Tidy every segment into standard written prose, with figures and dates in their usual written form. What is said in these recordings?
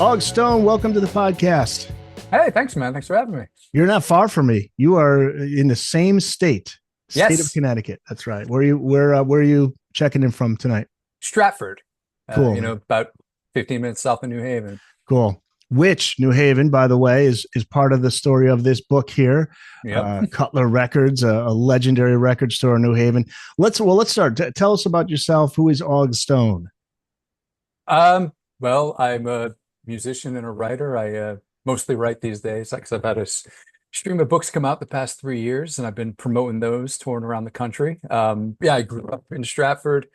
Aug Stone, welcome to the podcast. Hey, thanks, man. Thanks for having me. You're not far from me. You are in the same state of Yes, Connecticut. That's right. Where are you checking in from tonight? Stratford. Cool, man. About 15 minutes south of New Haven. Cool. Which New Haven, by the way, is part of the story of this book here. Yep. Cutler Records, a legendary record store in New Haven. Let's start. Tell us about yourself. Who is Aug Stone? Well, I'm a musician and a writer. I mostly write these days, because I've had a stream of books come out the past 3 years, and I've been promoting those, touring around the country. Yeah, I grew up in Stratford.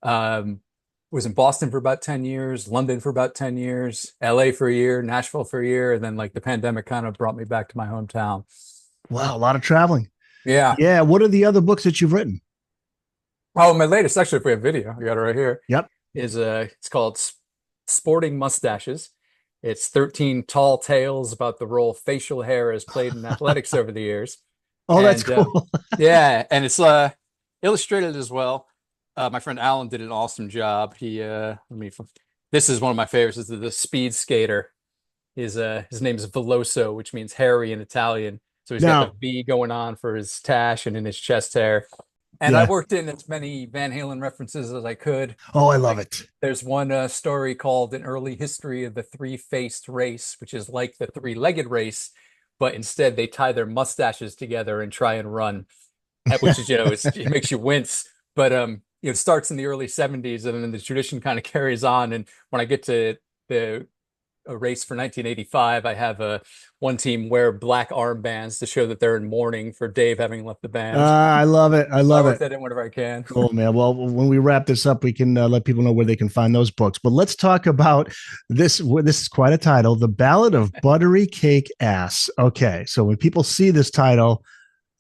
Was in Boston for about 10 years, London for about 10 years, LA for a year, Nashville for a year, and then like the pandemic kind of brought me back to my hometown. Wow, a lot of traveling. Yeah. Yeah. What are the other books that you've written? Oh, my latest, actually, if we have video, I got it right here. Yep. Is it's called Sporting Mustaches. It's 13 tall tales about the role facial hair has played in athletics over the years. Oh, And that's cool. yeah, and it's illustrated as well. My friend Alan did an awesome job. This is one of my favorites. Is the speed skater. His name is Veloso, which means hairy in Italian. So he's got Now, the V going on for his tash and in his chest hair. And I yeah. worked in as many Van Halen references as I could. Oh, I love Like, it. there's one story called An Early History of the Three-Faced Race, which is like the three-legged race, but instead they tie their mustaches together and try and run, which is, it makes you wince. But it starts in the early 70s, and then the tradition kind of carries on. And when I get to the a race for 1985, I have one team wear black armbands to show that they're in mourning for Dave having left the band. I love it. I So I love work it. that in whenever I can. Cool, man. Well, when we wrap this up, we can let people know where they can find those books. But let's talk about this. This is quite a title, The Ballad of Buttery Cake Ass. Okay. So when people see this title,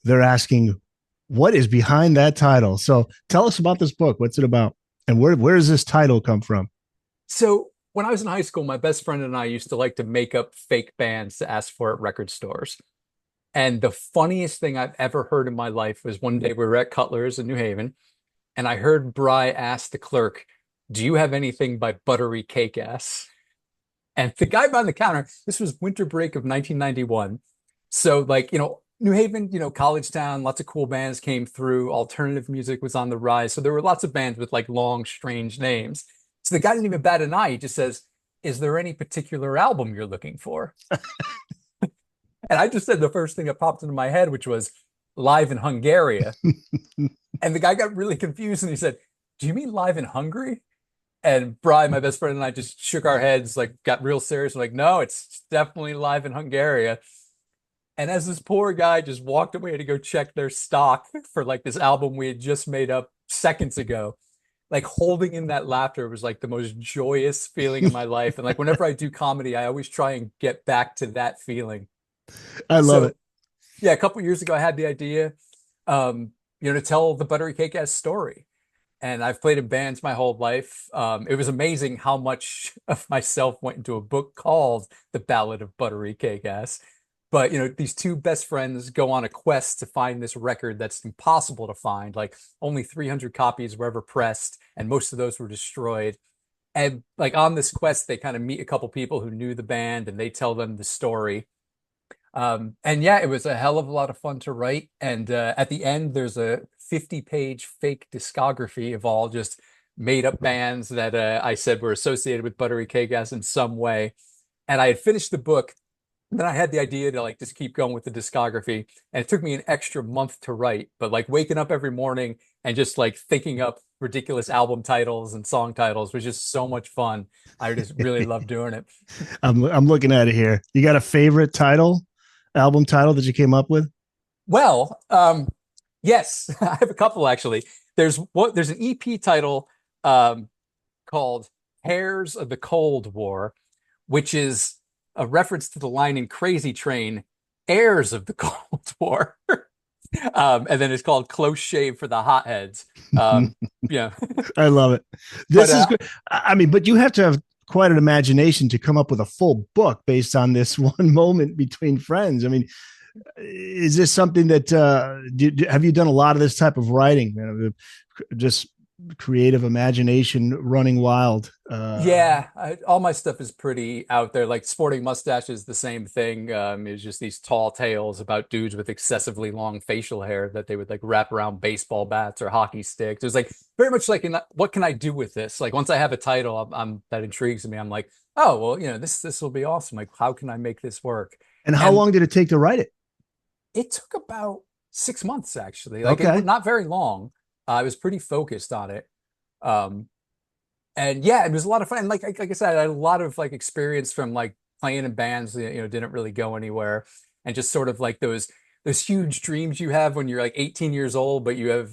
they're asking, what is behind that title? So tell us about this book. What's it about? And where does this title come from? So when I was in high school, my best friend and I used to like to make up fake bands to ask for at record stores. And the funniest thing I've ever heard in my life was one day we were at Cutler's in New Haven, and I heard Bry ask the clerk, "Do you have anything by Buttery Cake Ass?" And the guy behind the counter, this was winter break of 1991. So New Haven, college town, lots of cool bands came through. Alternative music was on the rise. So there were lots of bands with like long, strange names. So the guy didn't even bat an eye. He just says, "Is there any particular album you're looking for?" And I just said the first thing that popped into my head, which was Live in Hungaria. And the guy got really confused and he said, "Do you mean Live in Hungary?" And Brian, my best friend, and I just shook our heads, like got real serious. We're like, "No, it's definitely Live in Hungaria." And as this poor guy just walked away to go check their stock for like this album we had just made up seconds ago, like holding in that laughter was like the most joyous feeling in my life. And like whenever I do comedy, I always try and get back to that feeling. I love So it. yeah, a couple years ago, I had the idea, to tell the Buttery Cake Ass story. And I've played in bands my whole life. It was amazing how much of myself went into a book called The Ballad of Buttery Cake Ass. But these two best friends go on a quest to find this record that's impossible to find. Like only 300 copies were ever pressed, and most of those were destroyed. And like on this quest, they kind of meet a couple people who knew the band, and they tell them the story. And yeah, it was a hell of a lot of fun to write. And at the end, there's a 50-page fake discography of all just made up bands that I said were associated with Buttery Cake Ass in some way. And I had finished the book. And then I had the idea to like just keep going with the discography. And it took me an extra month to write. But like waking up every morning and just like thinking up ridiculous album titles and song titles was just so much fun. I just really loved doing it. I'm looking at it here. You got a favorite album title that you came up with? Well, yes, I have a couple actually. There's an EP title called Hairs of the Cold War, which is a reference to the line in Crazy Train, Heirs of the Cold War. And then it's called Close Shave for the Hotheads. Yeah. I love it. But This is good. I mean, but you have to have quite an imagination to come up with a full book based on this one moment between friends. I mean, is this something that have you done a lot of this type of writing? Just creative imagination running wild. Yeah, all my stuff is pretty out there. Like sporting mustache is the same thing. It's just these tall tales about dudes with excessively long facial hair that they would like wrap around baseball bats or hockey sticks. It's like very much like what can I do with this? Like once I have a title, I'm that intrigues me. I'm like, oh well, this will be awesome. Like how can I make this work? And how And long did it take to write it? it took about 6 months actually. Like it Okay. not very long. I was pretty focused on it. Um, and yeah, it was a lot of fun. And like I said, I had a lot of like experience from like playing in bands that didn't really go anywhere, and just sort of like those huge dreams you have when you're like 18 years old, but you have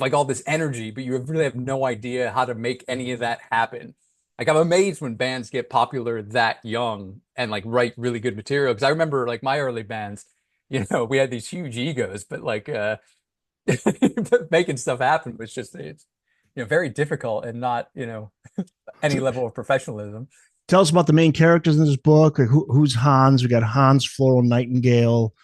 like all this energy, but really have no idea how to make any of that happen. Like I'm amazed when bands get popular that young and like write really good material. Because I remember like my early bands, we had these huge egos, but like making stuff happen was just it's very difficult and not any So level of professionalism. tell us about the main characters in this book. Like who's Hans? We got Hans Floral Nightingale,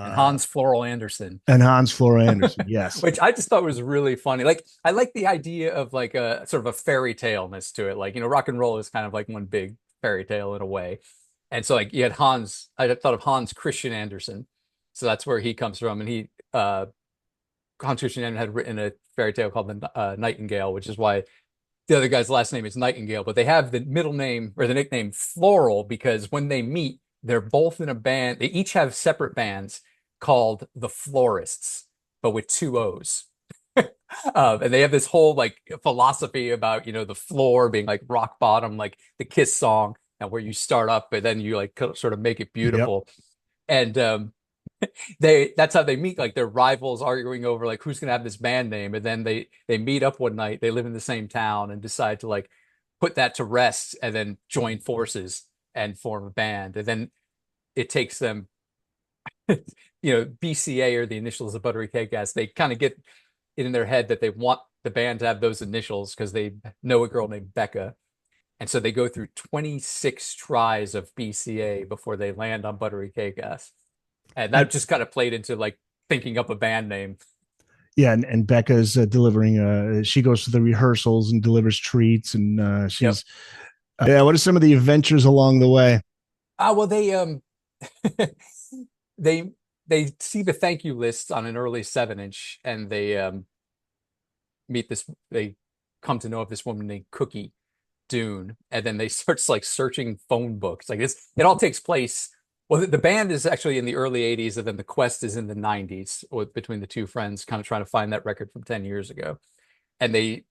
And uh, Hans Floral Anderson, and Hans Flora Anderson. Yes. which I just thought was really funny. Like I like the idea of like a sort of a fairy tale-ness to it. Like, rock and roll is kind of like one big fairy tale in a way. And so like you had Hans, I thought of Hans Christian Andersen. So that's where he comes from. And Hans Christian Andersen had written a fairy tale called the Nightingale, which is why the other guy's last name is Nightingale, but they have the middle name or the nickname Floral because when they meet, they're both in a band. They each have separate bands called the Florists, but with two O's. And they have this whole like philosophy about, the floor being like rock bottom, like the Kiss song, and where you start up, but then you like sort of make it Yep. beautiful. And that's how they meet, like their rivals arguing over like who's gonna have this band name, and then they meet up one night, they live in the same town and decide to like put that to rest and then join forces and form a band. And then it takes them BCA, or the initials of Buttery Cake Gas, they kind of get it in their head that they want the band to have those initials because they know a girl named Becca. And so they go through 26 tries of BCA before they land on Buttery Cake Gas. And And that just kind of played into like thinking up a band name. yeah, and Becca's delivering. She goes to the rehearsals and delivers treats, and Yep. she's yeah. What are some of the adventures along the way? Well, they they see the thank you list on an early 7-inch, and they come to know of this woman named Cookie Dune, and then they start like searching phone books. Like it all takes place. Well, the band is actually in the early 80s, and then the quest is in the 90s, between the two friends, kind of trying to find that record from 10 years ago. And they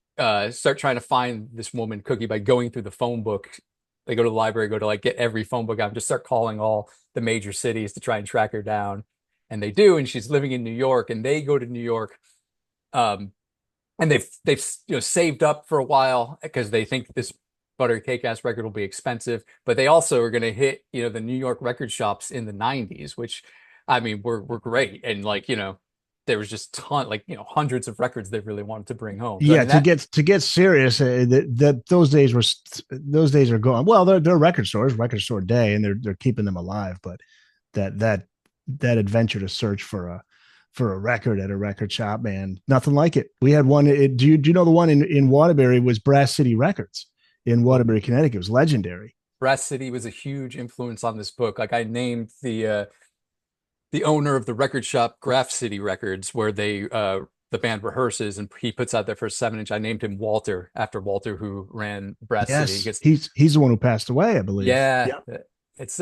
start trying to find this woman, Cookie, by going through the phone book. They go to the library, go to like get every phone book out, and just start calling all the major cities to try and track her down. And they do, and she's living in New York, and they go to New York. Um, and they've saved up for a while because they think this Butter Cake Ass record will be expensive, but they also are going to hit the New York record shops in the 90s, which I mean were great. And like there was just hundreds of records they really wanted to bring home. So I Yeah, mean that to get serious, that those days are gone. Well, they're record stores, record store day, and they're keeping them alive. But that that that adventure to search for a record at a record shop, man, nothing like it. We had one. Do you know the one in Waterbury was Brass City Records in well, Waterbury, Connecticut? It was legendary. Brass City was a huge influence on this book. Like I named the owner of the record shop Graph City Records, where the band rehearses and he puts out their first 7-inch. I named him Walter after Walter, who ran Brass City. Yes, Because he's the one who passed away, I believe. yeah, Yeah, it's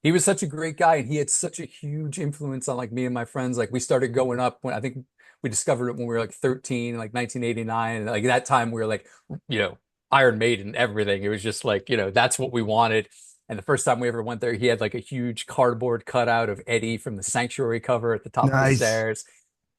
he was such a great guy, and he had such a huge influence on like me and my friends. Like we started going up when I think we discovered it when we were like 13, like 1989, and like that time we were like, you know, Iron Maiden, everything. It was just like, that's what we wanted. And the first time we ever went there, he had like a huge cardboard cutout of Eddie from the Sanctuary cover at the top of the nice. stairs.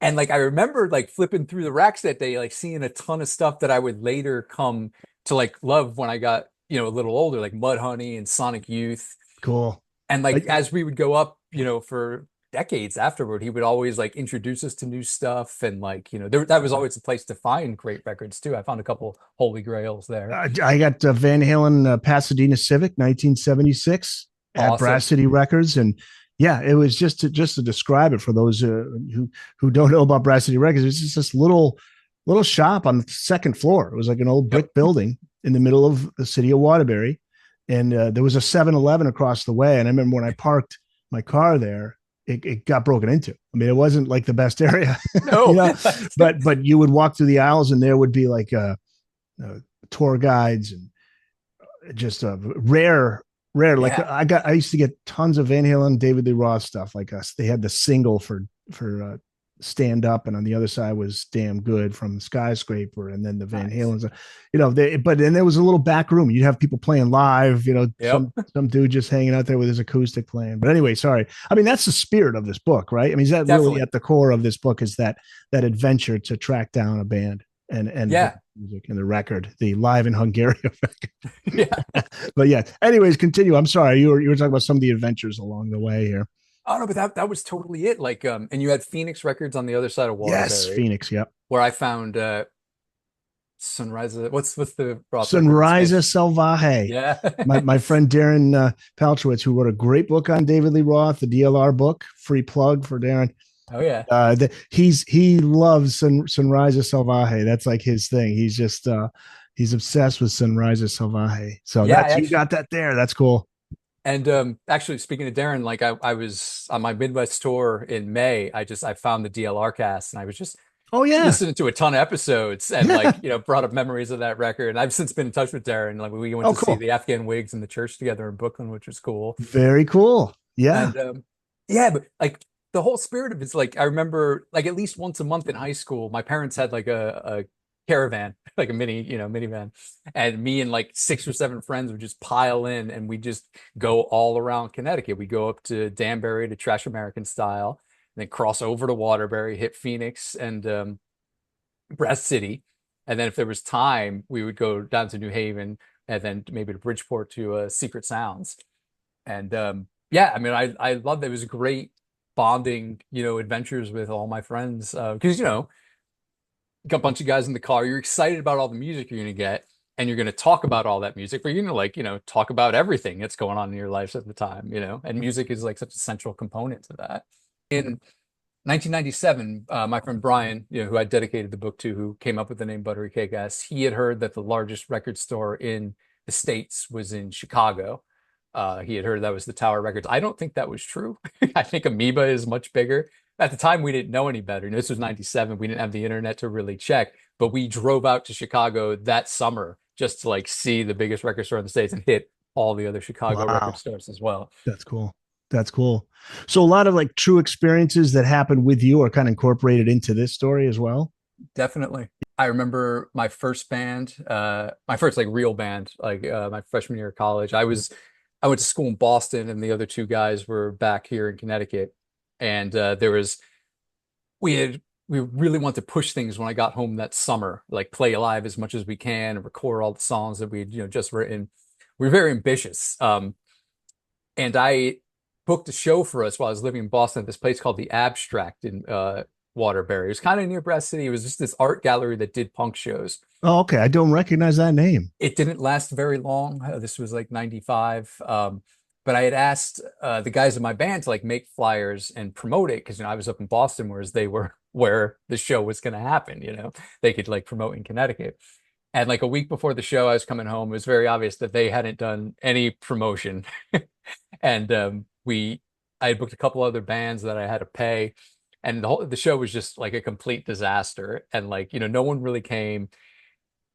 And like I remember like flipping through the racks that day, like seeing a ton of stuff that I would later come to like love when I got, a little older, like Mudhoney and Sonic Youth. Cool. And like I, as we would go up, for decades afterward, he would always like introduce us to new stuff. And like, that was always a place to find great records too. I found a couple holy grails there. I got Van Halen Pasadena Civic 1976 at Brass Awesome. City Records, and yeah, it was just to describe it for those who don't know about Brass City Records. It's just this little little shop on the second floor. It was like an old Yep. brick building in the middle of the city of Waterbury. And there was a 7-Eleven across the way. And I remember when I parked my car there, it got broken into. I mean, it wasn't like the best area, you No. know, but you would walk through the aisles and there would be like tour guides and just a rare. Like Yeah. I used to get tons of Van Halen, David Lee Roth stuff. Like us, they had the single for Stand Up, and on the other side was Damn Good from Skyscraper, and then the Van Nice. Halen's. But then there was a little back room. You'd have people playing live. Yep. Some dude just hanging out there with his acoustic playing. But anyway, sorry. I mean, that's the spirit of this book, right? I mean, is that really Definitely. at the core of this book? Is that adventure to track down a band and the Yeah. music and the record, the live in Hungaria record. Yeah. But yeah. Anyways, continue. I'm sorry. You were talking about some of the adventures along the way here. Oh no, but that was totally it. Like, and you had Phoenix Records on the other side of Yes, Waterbury, Phoenix. Yep. where I found Sunrise. What's the Roth record that's Sunrise made? Salvaje. Yeah. My friend Darren Paltrowitz, who wrote a great book on David Lee Roth, the DLR book, free plug for Darren. Oh yeah. He loves Sunrise Salvaje. That's like his thing. He's obsessed with Sunrise Salvaje. So Yeah, I that's you actually got that there. That's cool. and actually speaking of Darren, like I was on my Midwest tour in May. I found the DLR cast and I was just Oh yeah, listening to a ton of episodes and yeah. like, brought up memories of that record. And I've since been in touch with Darren. Like we went Oh to see cool. the Afghan Wigs in the church together in Brooklyn, which was cool. Very cool. Yeah. And yeah, but like the whole spirit of it's like I remember like at least once a month in high school, my parents had like a caravan, like a minivan. And me and like 6 or 7 friends would just pile in and we just go all around Connecticut. We go up to Danbury to Trash American style, and then cross over to Waterbury, hit Phoenix and Brass City. And then if there was time, we would go down to New Haven and then maybe to Bridgeport to Secret Sounds. And yeah, I mean, I love that. It was great bonding, adventures with all my friends. Because, got a bunch of guys in the car. You're excited about all the music you're going to get, and you're going to talk about all that music, but you're going to like, talk about everything that's going on in your lives at the time, and music is like such a central component to that. In 1997, my friend Brian, who I dedicated the book to, who came up with the name Buttery Cake Ass, he had heard that the largest record store in the States was in Chicago. He had heard that was the Tower Records. I don't think that was true. I think Amoeba is much bigger. At the time, we didn't know any better. This was 97. We didn't have the internet to really check, but we drove out to Chicago that summer just to like see the biggest record store in the States and hit all the other Chicago record Wow. stores as well. That's cool. That's cool. So a lot of like true experiences that happened with you are kind of incorporated into this story as well. Definitely. I remember my first band, my first like real band, like my freshman year of college. I went to school in Boston, and the other two guys were back here in Connecticut. And we had we really wanted to push things when I got home that summer, like play live as much as we can and record all the songs that we'd just written. We were very ambitious. And I booked a show for us while I was living in Boston at this place called the Abstract in Waterbury. It was kind of near Brass City. It was just this art gallery that did punk shows. Oh, okay. I don't recognize that name. It didn't last very long. This was like 95. But I had asked the guys in my band to like make flyers and promote it because I was up in Boston, whereas they were where the show was going to happen. They could like promote in Connecticut. And like a week before the show, I was coming home. It was very obvious that they hadn't done any promotion. And I had booked a couple other bands that I had to pay, and the show was just like a complete disaster. And like no one really came,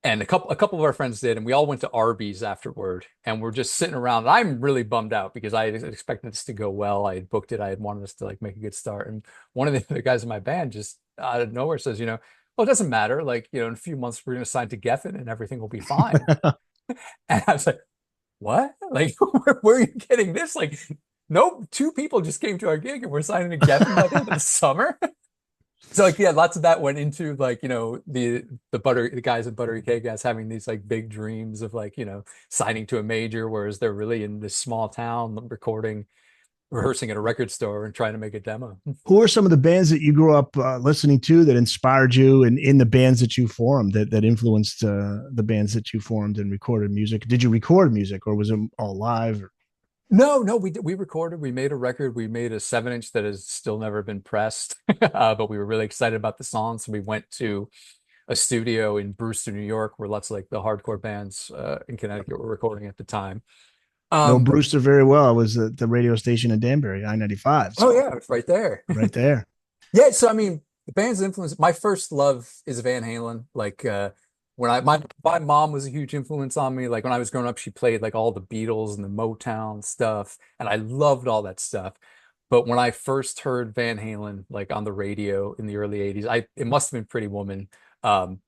and a couple of our friends did, and we all went to Arby's afterward, and we're just sitting around. And I'm really bummed out because I expected this to go well. I had booked it. I had wanted us to like make a good start, and one of the guys in my band just out of nowhere says, well, it doesn't matter. Like in a few months we're going to sign to Geffen, and everything will be fine. And I was like, what? Like, where are you getting this? Like, nope, 2 people just came to our gig and we're signing to Geffen by the end of the summer. So like yeah, lots of that went into like, the guys at Buttery Cake guys having these like big dreams of like, signing to a major, whereas they're really in this small town recording, rehearsing at a record store and trying to make a demo. Who are some of the bands that you grew up listening to that inspired you and in the bands that you formed that influenced the bands that you formed and recorded music? Did you record music or was it all live? No, no, we recorded, we made a record, we made a 7-inch that has still never been pressed. But we were really excited about the song. So we went to a studio in Brewster, New York, where lots of like the hardcore bands in Connecticut were recording at the time. No, But Brewster very well. It was the radio station in Danbury, I-95. oh So yeah, it's right there. right there. Yeah, so I mean, the band's influence. My first love is Van Halen. Like when my mom was a huge influence on me. Like when I was growing up, she played like all the Beatles and the Motown stuff, and I loved all that stuff. But when I first heard Van Halen like on the radio in the early 80s, I it must have been Pretty Woman. Um,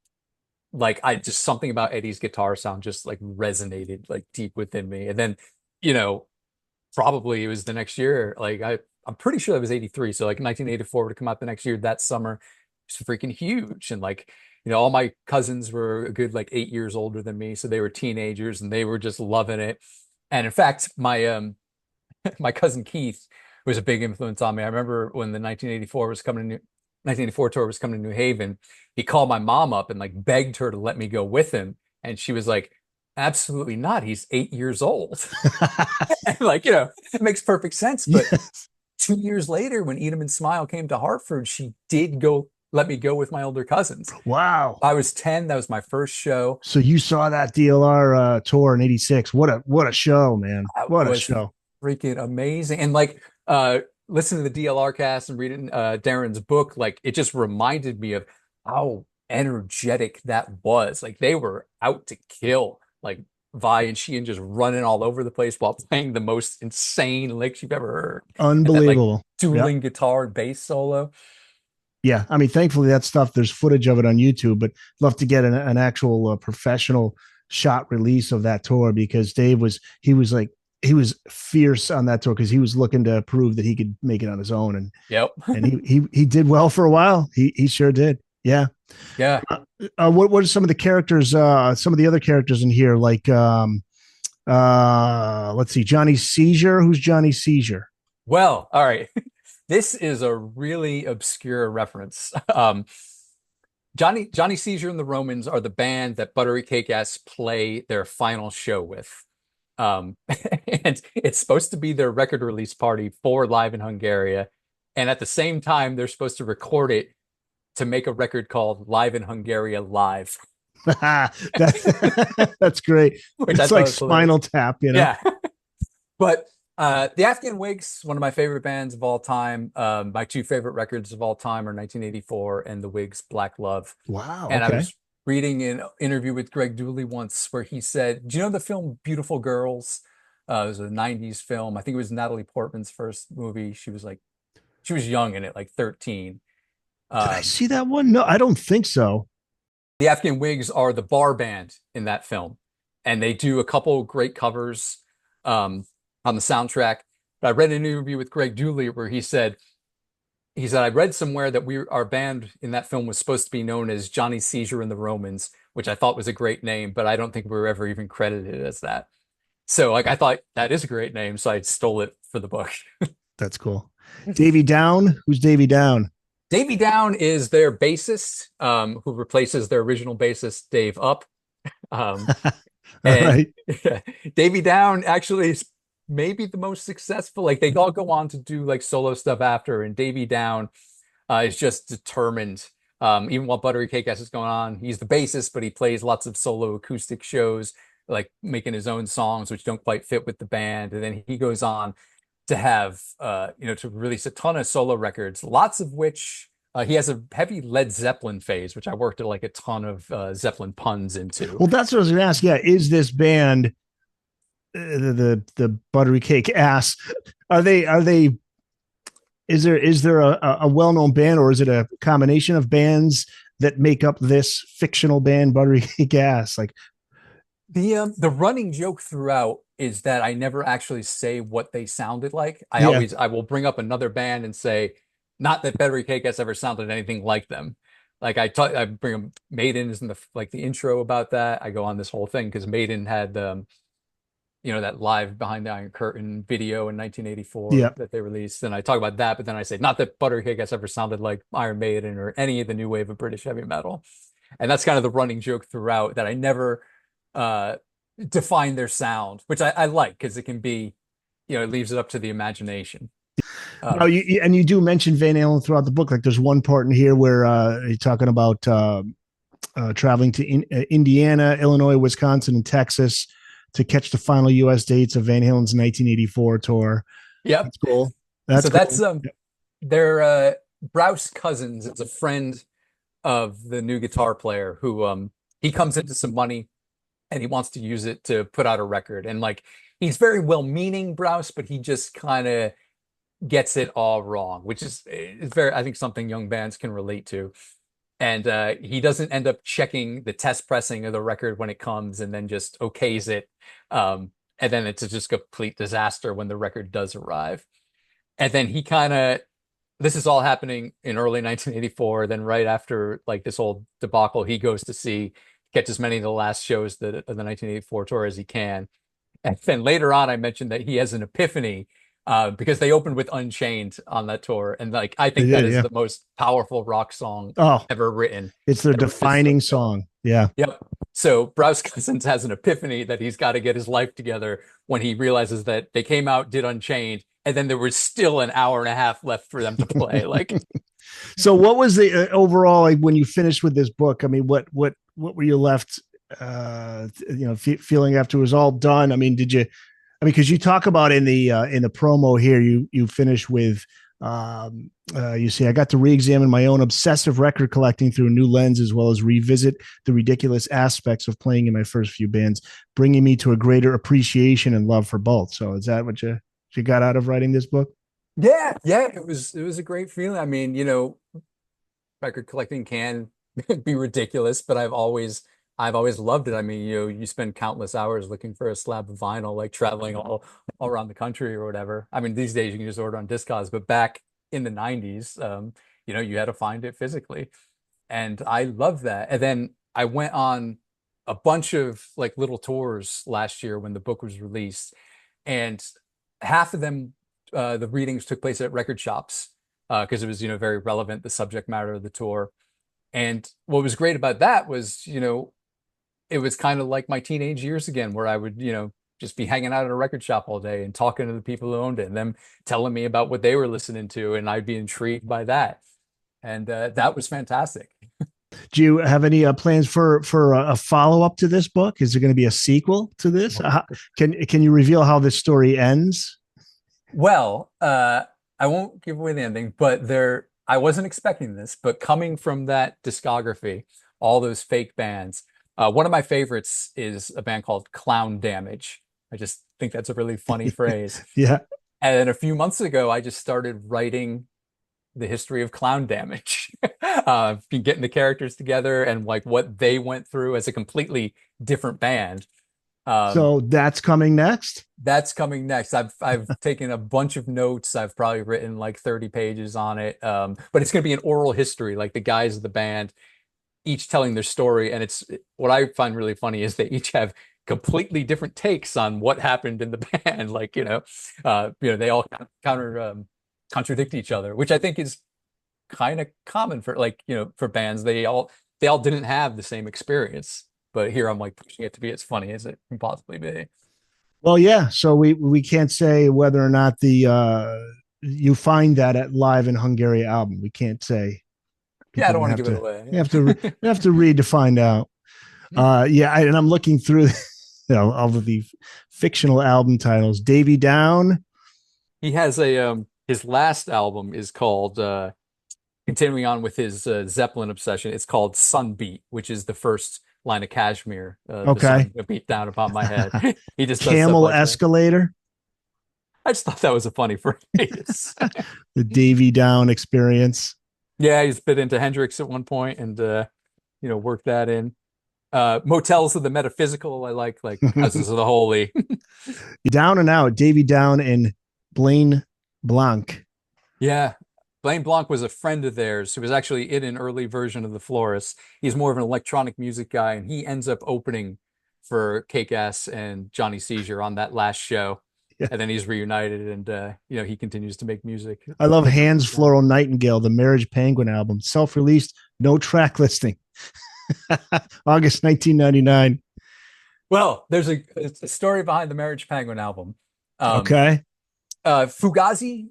like I just something about Eddie's guitar sound just like resonated like deep within me. And then, you know, probably it was the next year. Like I'm pretty sure that was 83. So like 1984 would come out the next year. That summer it's freaking huge. And like, you know, all my cousins were a good like 8 years older than me. So they were teenagers and they were just loving it. And in fact, my my cousin Keith was a big influence on me. I remember when the 1984 was coming to 1984 tour was coming to New Haven, he called my mom up and like begged her to let me go with him. And she was like, absolutely not. He's 8 years old. And like, you know, it makes perfect sense. But Yes. 2 years later, when Eat 'em and Smile came to Hartford, she did go let me go with my older cousins. Wow. I was 10. That was my first show. So you saw that DLR tour in '86. What a show, man. That What a was show. freaking amazing. And like listen to the DLR cast and reading Darren's book, like it just reminded me of how energetic that was. Like they were out to kill. Like Vi and Sheehan just running all over the place while playing the most insane licks you've ever heard. And that like Unbelievable. Yep. dueling guitar and bass solo. Yeah. I mean, thankfully that stuff, there's footage of it on YouTube, but love to get an actual professional shot release of that tour because he was fierce on that tour because he was looking to prove that he could make it on his own. Yep. And he did well for a while. He sure did. Yeah. Yeah. What are some of the characters, some of the other characters in here? Like, let's see, Johnny Seizure. Who's Johnny Seizure? Well, all right. This is a really obscure reference. Johnny Seizure and the Romans are the band that Buttery Cake Ass play their final show with. Um, and it's supposed to be their record release party for Live in Hungaria. And at the same time, they're supposed to record it to make a record called Live in Hungaria Live, That's great. which I It's thought like was hilarious. Spinal Tap, you know? Yeah. But the Afghan Whigs, one of my favorite bands of all time. My two favorite records of all time are 1984 and the Whigs' Black Love. Wow. And I Okay. was reading an interview with Greg Dooley once where he said, do you know the film Beautiful Girls? It was a 90s film. I think it was Natalie Portman's first movie. She was young in it, like 13. Did I Um, see that one? No, I don't think so. the Afghan Whigs are the bar band in that film, and they do a couple great covers um, on the soundtrack. But I read an interview with Greg Dooley where he said I read somewhere that our band in that film was supposed to be known as Johnny Seizure and the Romans, which I thought was a great name, but I don't think we were ever even credited as that. So like I thought that is a great name, so I stole it for the book. That's cool. Davy Down. Who's Davy Down? Davey Down is their bassist, who replaces their original bassist Dave Up. Um, All and right. Davey Down actually is maybe the most successful. Like they all go on to do like solo stuff after, and Davey Down is just determined. Even while Buttery Cake Ass is going on, he's the bassist, but he plays lots of solo acoustic shows, like making his own songs, which don't quite fit with the band. And then he goes on to have, you know, to release a ton of solo records, lots of which he has a heavy Led Zeppelin phase, which I worked at like a ton of Zeppelin puns into. Well, that's what I was going to ask. Yeah, is this band the Buttery Cake Ass? Are they? Is there a well known band, or is it a combination of bands that make up this fictional band, Buttery Cake Ass? Like, The running joke throughout is that I never actually say what they sounded like. yeah, I will bring up another band and say, not that Buttery Cake has ever sounded anything like them. Like I bring them. Maiden is in the like the intro about that. I go on this whole thing because Maiden had you know, that live Behind the Iron Curtain video in 1984 yeah. that they released, and I talk about that. But then I say, not that Buttery Cake has ever sounded like Iron Maiden or any of the new wave of British heavy metal. And that's kind of the running joke throughout that I never uh define their sound, which I like because it can be, you know, it leaves it up to the imagination. No, Um, and you do mention Van Halen throughout the book. Like, there's one part in here where you're talking about traveling to Indiana, Illinois, Wisconsin, and Texas to catch the final U.S. dates of Van Halen's 1984 tour. Yep. That's cool. That's So that's cool. their Browse Cousins is a friend of the new guitar player who he comes into some money and he wants to use it to put out a record. And like he's very well-meaning Browse, but he just kind of gets it all wrong, which is very, I think, something young bands can relate to. And he doesn't end up checking the test pressing of the record when it comes and then just okays it. And then it's just a complete disaster when the record does arrive. And then he kind of, this is all happening in early 1984. Then right after like this whole debacle, he goes to see, catch as many of the last shows of the 1984 tour as he can. And then later on, I mentioned that he has an epiphany because they opened with Unchained on that tour. And like, I They think that did, is yeah. the most powerful rock song Oh, ever written. it's their That was just so defining good. song. Yeah. Yep. So Browse Cousins has an epiphany that he's got to get his life together when he realizes that they came out, did Unchained, and then there was still an hour and a half left for them to play. Like, So, what was the overall like when you finished with this book? I mean, what were you left, feeling after it was all done? I mean, did you? I mean, because you talk about in the promo here, you finish with. You see, I got to re-examine my own obsessive record collecting through a new lens, as well as revisit the ridiculous aspects of playing in my first few bands, bringing me to a greater appreciation and love for both. So, is that what you got out of writing this book? yeah, yeah, it was a great feeling. I mean, record collecting can be ridiculous, but I've always loved it. I mean, you spend countless hours looking for a slab of vinyl, like traveling all around the country or whatever. I mean, these days you can just order on Discogs, but back in the 90s, you had to find it physically. And I love that. And then I went on a bunch of like little tours last year when the book was released, and half of them, the readings took place at record shops because it was, very relevant, the subject matter of the tour. And what was great about that was, it was kind of like my teenage years again, where I would, just be hanging out at a record shop all day and talking to the people who owned it and them telling me about what they were listening to. And I'd be intrigued by that. And that was fantastic. Do you have any plans for a follow up to this book? Is there going to be a sequel to this? Can you reveal how this story ends? Well, I won't give away the ending, but I wasn't expecting this, but coming from that discography, all those fake bands, one of my favorites is a band called Clown Damage. I just think that's a really funny phrase. Yeah. And then a few months ago, I just started writing the history of Clown Damage. Been getting the characters together and like what they went through as a completely different band. Um, So that's coming next. that's coming next. I've taken a bunch of notes. I've probably written like 30 pages on it. But it's going to be an oral history, like the guys of the band each telling their story. And it's what I find really funny is they each have completely different takes on what happened in the band. Like, they all contradict each other, which I think is kind of common for like, for bands. They all didn't have the same experience. But here I'm like pushing it to be as funny as it can possibly be. Well, yeah. So we can't say whether or not the you find that at Live in Hungary album. We can't say. Yeah, I People don't gonna want to have give it to away. you have to you have to read to find out. And I'm looking through all of the fictional album titles. Davy Down. He has his last album is called continuing on with his Zeppelin obsession. It's called Sunbeat, which is the first line of Kashmir, the Okay. sun beat down upon my head. He just does stuff Camel like that. Escalator. I just thought that was a funny phrase. The Davy Down experience. Yeah, he's bit into Hendrix at one point and worked that in. Motels of the Metaphysical, I like Houses of the Holy. Down and Out. Davy Down and Blaine Blanc. Yeah. Blaine Blanc was a friend of theirs who was actually in an early version of The Florists. He's more of an electronic music guy, and he ends up opening for Cake Ass and Johnny Seizure on that last show. Yeah. And then he's reunited and he continues to make music. I love Like Hans Floral Nightingale, the Marriage Penguin album, self-released, no track listing. August 1999. Well, there's a story behind the Marriage Penguin album. Okay. Fugazi,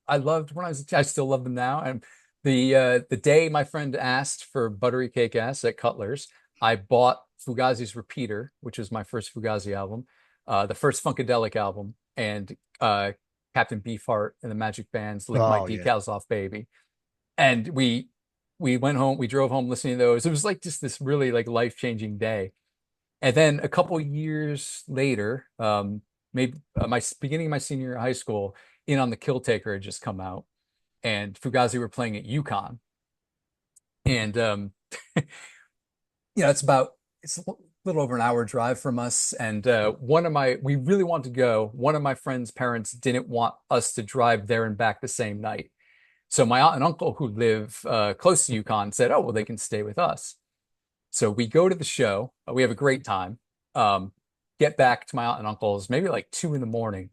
I loved when I still love them now. And The day my friend asked for buttery cake ass at Cutler's, I bought Fugazi's Repeater, which was my first Fugazi album, the first Funkadelic album, and Captain Beefheart and the Magic Band's Lick My Oh yeah. Decals Off Baby. And we went home, we drove home listening to those. It was like just this really like life-changing day. And then a couple years later, maybe my beginning of my senior year of high school, In on the Kill Taker had just come out, and Fugazi were playing at UConn. And it's a little over an hour drive from us. And we really wanted to go. One of my friend's parents didn't want us to drive there and back the same night. So my aunt and uncle who live close to UConn said, "Oh, well, they can stay with us." So we go to the show. We have a great time. Get back to my aunt and uncle's maybe like 2 in the morning.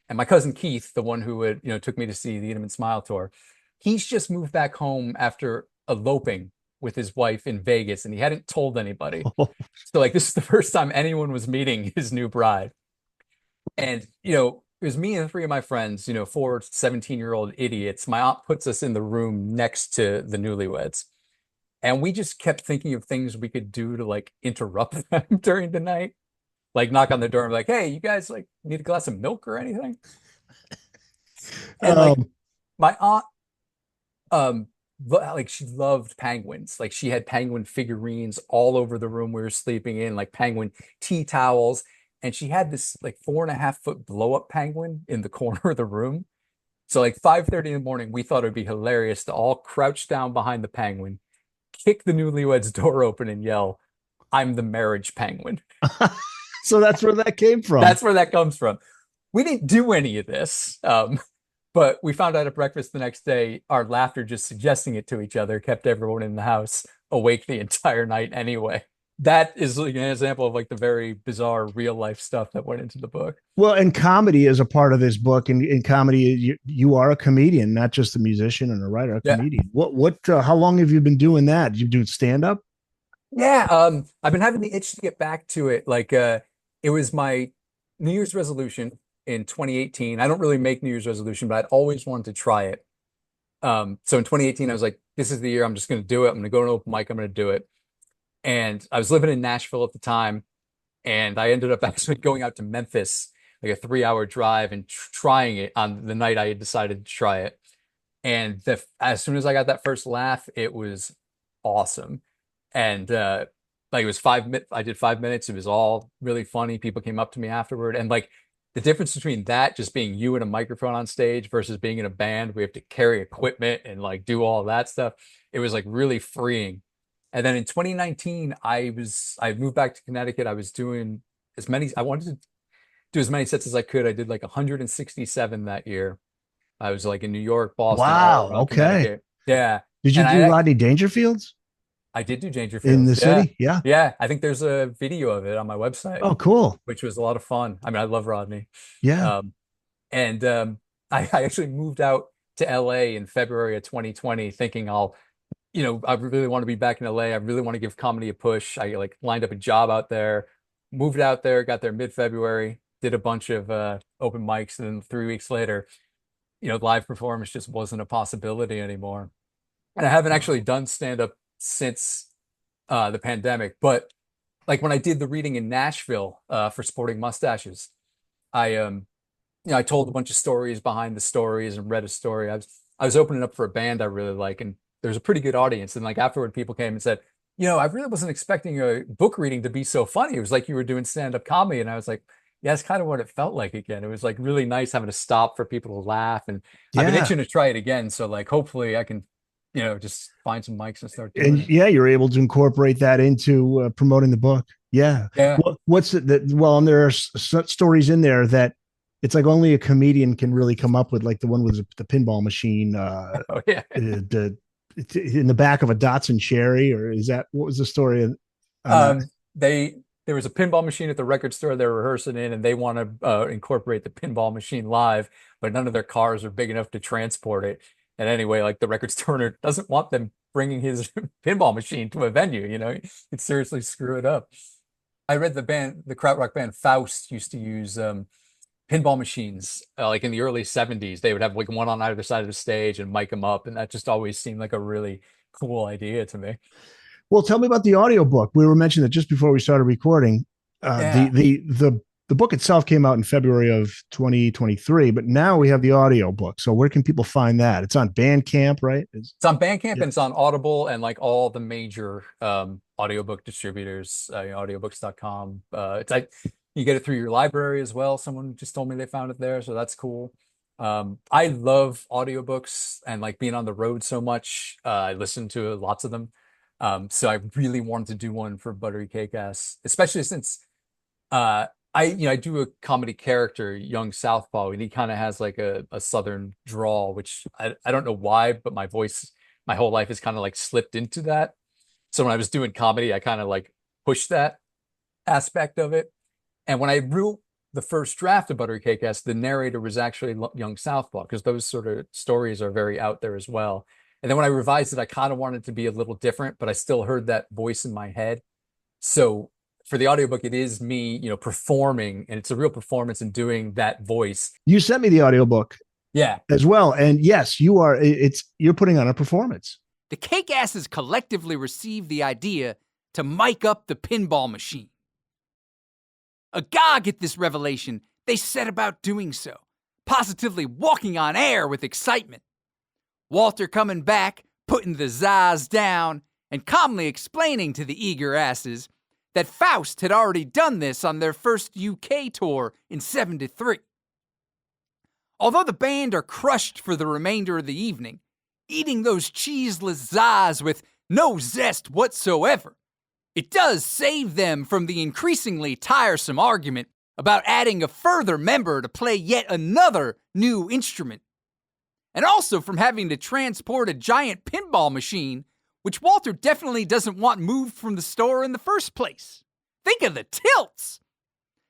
And my cousin Keith, the one who took me to see the Eat 'em and Smile tour, he's just moved back home after eloping with his wife in Vegas, and he hadn't told anybody. So like this is the first time anyone was meeting his new bride. And it was me and three of my friends, four 17-year-old idiots. My aunt puts us in the room next to the newlyweds. And we just kept thinking of things we could do to like interrupt them during the night. Like knock on the door and be like, "Hey, you guys like need a glass of milk or anything?" And like Um, my aunt, um, like she loved penguins. Like she had penguin figurines all over the room we were sleeping in, like penguin tea towels. And she had this like 4.5 foot blow up penguin in the corner of the room. So like 5:30 in the morning, we thought it would be hilarious to all crouch down behind the penguin, kick the newlyweds door open and yell, "I'm the marriage penguin." so that's where that came from. That's where that comes from. We didn't do any of this. But we found out at breakfast the next day, our laughter just suggesting it to each other kept everyone in the house awake the entire night anyway. That is like an example of like the very bizarre real life stuff that went into the book. Well, and comedy is a part of this book. And in comedy, you are a comedian, not just a musician and a writer, a Yeah. comedian. How long have you been doing that? Did you do stand up? Yeah, I've been having the itch to get back to it. Like, it was my New Year's resolution in 2018. I don't really make New Year's resolution, but I'd always wanted to try it. So in 2018, I was like, this is the year I'm just going to do it. I'm going to go to an open mic. I'm going to do it. And I was living in Nashville at the time, and I ended up actually going out to Memphis, like a 3-hour drive, and trying it on the night I had decided to try it. And as soon as I got that first laugh, it was awesome. And like it was 5 minutes, I did 5 minutes. It was all really funny. People came up to me afterward. And like the difference between that just being you and a microphone on stage versus being in a band, we have to carry equipment and like do all that stuff. It was like really freeing. And then in 2019, I moved back to Connecticut. I was doing I wanted to do as many sets as I could. I did like 167 that year. I was like in New York, Boston, all Wow. around Okay. Connecticut. Yeah. Did you And do Rodney Dangerfield's I did do in the Dangerfields. Yeah. city? Yeah. Yeah. I think there's a video of it on my website, Oh, cool. which was a lot of fun. I mean, I love Rodney. Yeah. Um, and I actually moved out to LA in February of 2020 thinking I really want to be back in LA. I really want to give comedy a push. I like lined up a job out there, moved out there, got there mid-February, did a bunch of open mics, and then 3 weeks later, live performance just wasn't a possibility anymore. And I haven't actually done stand-up since the pandemic. But like when I did the reading in Nashville for Sporting Mustaches, I told a bunch of stories behind the stories and read a story. I was opening up for a band I really like, and there's a pretty good audience. And like afterward, people came and said, I really wasn't expecting a book reading to be so funny. It was like you were doing stand-up comedy. And I was like, yeah, that's kind of what it felt like again. It was like really nice having to stop for people to laugh. And I've been Yeah. itching to try it again. So like hopefully I can, just find some mics and start doing And it. yeah, you're able to incorporate that into promoting the book. Yeah. Yeah. What's it that? Well, and there are stories in there that it's like only a comedian can really come up with, like the one with the pinball machine, Oh yeah. in the back of a Datsun Cherry, or is that what was the story on that? There was a pinball machine at the record store they were rehearsing in, and they want to incorporate the pinball machine live, but none of their cars are big enough to transport it. And anyway, like the record store owner doesn't want them bringing his pinball machine to a venue, He'd seriously screw it up. I read the krautrock band Faust used to use pinball machines. Like in the early 70s, they would have like one on either side of the stage and mic them up. And that just always seemed like a really cool idea to me. Well, tell me about the audiobook. We were mentioning that just before we started recording. Uh, the Yeah. the the the book itself came out in February of 2023, but now we have the audio book. So where can people find that? It's on Bandcamp, right? It's on Bandcamp Yeah. and it's on Audible and like all the major audiobook distributors, audiobooks.com. It's like you get it through your library as well. Someone just told me they found it there, so that's cool. I love audiobooks and like being on the road so much. I listen to lots of them. So I really wanted to do one for Buttery Cake Ass, especially since uh I do a comedy character, young Southpaw, and he kind of has like a southern drawl, which I don't know why, but my voice my whole life has kind of like slipped into that. So when I was doing comedy, I kind of like pushed that aspect of it. And when I wrote the first draft of Buttery Cake S, the narrator was actually young Southpaw, because those sort of stories are very out there as well. And then when I revised it, I kind of wanted it to be a little different, but I still heard that voice in my head. So for the audiobook, it is me, performing, and it's a real performance in doing that voice. You sent me the audiobook Yeah. as well. And yes, you're putting on a performance. The Cake Asses collectively received the idea to mic up the pinball machine. Agog at this revelation, they set about doing so, positively walking on air with excitement. Walter coming back, putting the zaz down, and calmly explaining to the eager asses that Faust had already done this on their first UK tour in '73. Although the band are crushed for the remainder of the evening, eating those cheeseless zaz with no zest whatsoever, it does save them from the increasingly tiresome argument about adding a further member to play yet another new instrument, and also from having to transport a giant pinball machine, which Walter definitely doesn't want moved from the store in the first place. Think of the tilts!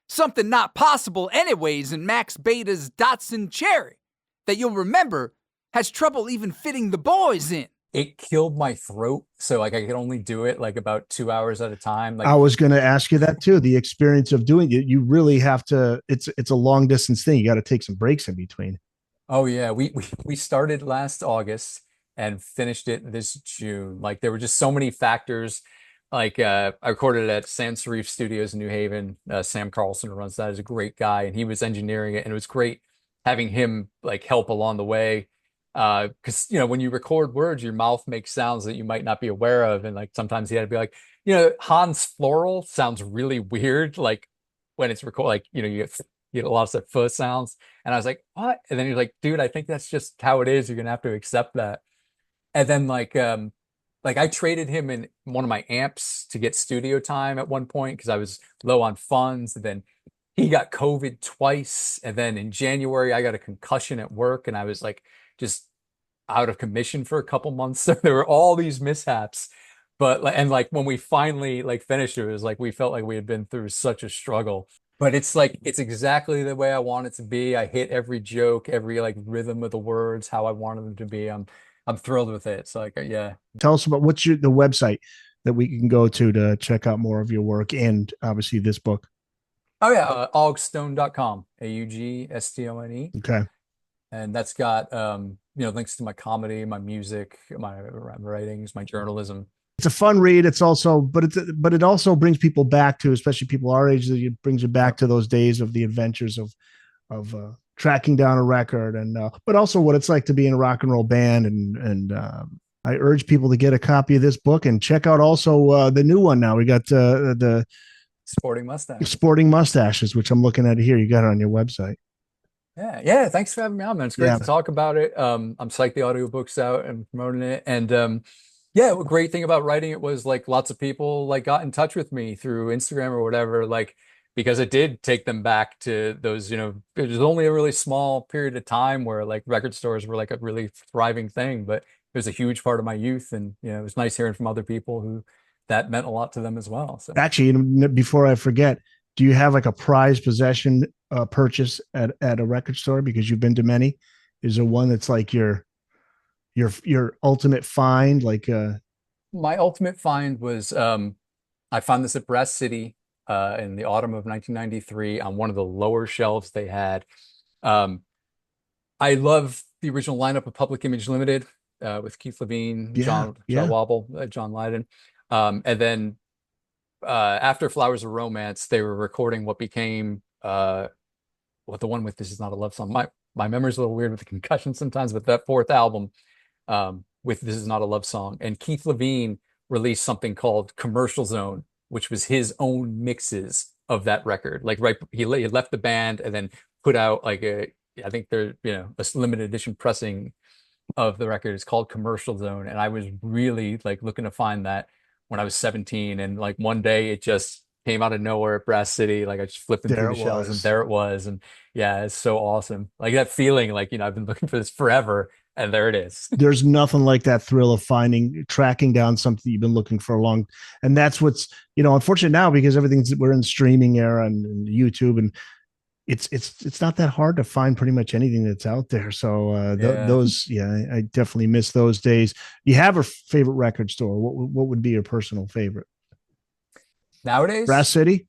Something not possible anyways in Max Beta's Datsun Cherry that you'll remember has trouble even fitting the boys in. It killed my throat, so like I could only do it like about 2 hours at a time. Like I was going to ask you that too. The experience of doing it, you really have to. It's a long distance thing. You got to take some breaks in between. Oh yeah, we started last August and finished it this June. Like there were just so many factors. Like I recorded it at Sans Serif Studios in New Haven. Sam Carlson, who runs that, is a great guy, and he was engineering it, and it was great having him like help along the way. Because when you record words, your mouth makes sounds that you might not be aware of, and like sometimes he had to be like, Hans Floral sounds really weird, like when it's recorded, like you get a lot of stuff fuh sounds, and I was like, what? And then he's like, dude, I think that's just how it is. You're gonna have to accept that. And then like I traded him in one of my amps to get studio time at one point because I was low on funds. And then he got COVID twice. And then in January, I got a concussion at work and I was like just out of commission for a couple months. So there were all these mishaps. And like when we finally like finished it, it was like we felt like we had been through such a struggle. But it's like it's exactly the way I want it to be. I hit every joke, every like rhythm of the words, how I wanted them to be. I'm thrilled with it. So like yeah. Tell us about what's the website that we can go to check out more of your work and obviously this book. Oh yeah, augstone.com, AUGSTONE. Okay. And that's got links to my comedy, my music, my writings, my journalism. It's a fun read. It's also, but it also brings people back to, especially people our age, it brings you back to those days of the adventures of tracking down a record, and but also what it's like to be in a rock and roll band. And I urge people to get a copy of this book and check out also the new one. Now we got the Sporting Mustache. Sporting Mustaches, which I'm looking at here. You got it on your website. Yeah. Thanks for having me on, man. It's great Yeah. to talk about it. I'm psyched the audiobook's out and promoting it. And yeah, a great thing about writing it was like lots of people like got in touch with me through Instagram or whatever, like because it did take them back to those, it was only a really small period of time where like record stores were like a really thriving thing, but it was a huge part of my youth. And, it was nice hearing from other people who that meant a lot to them as well. So Actually, before I forget, do you have like a prized possession purchase at a record store? Because you've been to many. Is there one that's like your ultimate find? Like my ultimate find was I found this at Brass City. in the autumn of 1993 on one of the lower shelves they had. Um, I love the original lineup of Public Image Limited with Keith Levine, Yeah, John yeah. Wobble, John Lydon. And then after Flowers of Romance, they were recording what became the one with This Is Not a Love Song. My memory's a little weird with the concussion sometimes, but that fourth album with This Is Not a Love Song. And Keith Levine released something called Commercial Zone, which was his own mixes of that record. Like he left the band and then put out like I think a limited edition pressing of the record. Is called Commercial Zone. And I was really like looking to find that when I was 17. And like one day it just came out of nowhere at Brass City. Like I just flipped through There the it shelves and was. there it was. And yeah, it's so awesome. Like that feeling, like, I've been looking for this forever and there it is. There's nothing like that thrill of tracking down something you've been looking for a long. And that's what's, unfortunate now because we're in the streaming era and YouTube, and it's not that hard to find pretty much anything that's out there. So Yeah. I definitely miss those days. You have a favorite record store? What would be your personal favorite? Brass Nowadays, City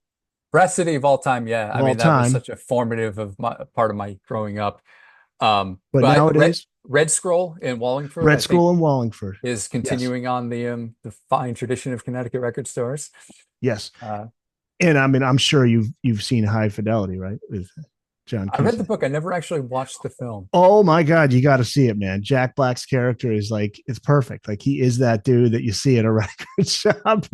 Brass City of all time. Yeah. of I all mean, that was time, such a formative of part of my growing up. but But nowadays Red Scroll in Wallingford, Red I think, School in Wallingford. is Yes, continuing on the fine tradition of Connecticut record stores. yes. Uh, And I mean, I'm sure you've seen High Fidelity, right? With John I read the Cusack. book. I never actually watched the film. Oh my God, you got to see it, man. Jack Black's character is like, it's perfect. Like he is that dude that you see at a record shop.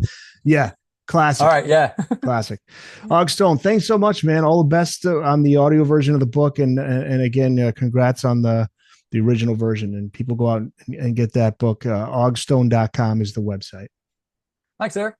Yeah, All classic, right. Yeah. classic. Aug Stone, thanks so much, man. All the best on the audio version of the book, and again, congrats on the original version. And people go out and get that book. Augstone.com is the website. Thanks, Eric.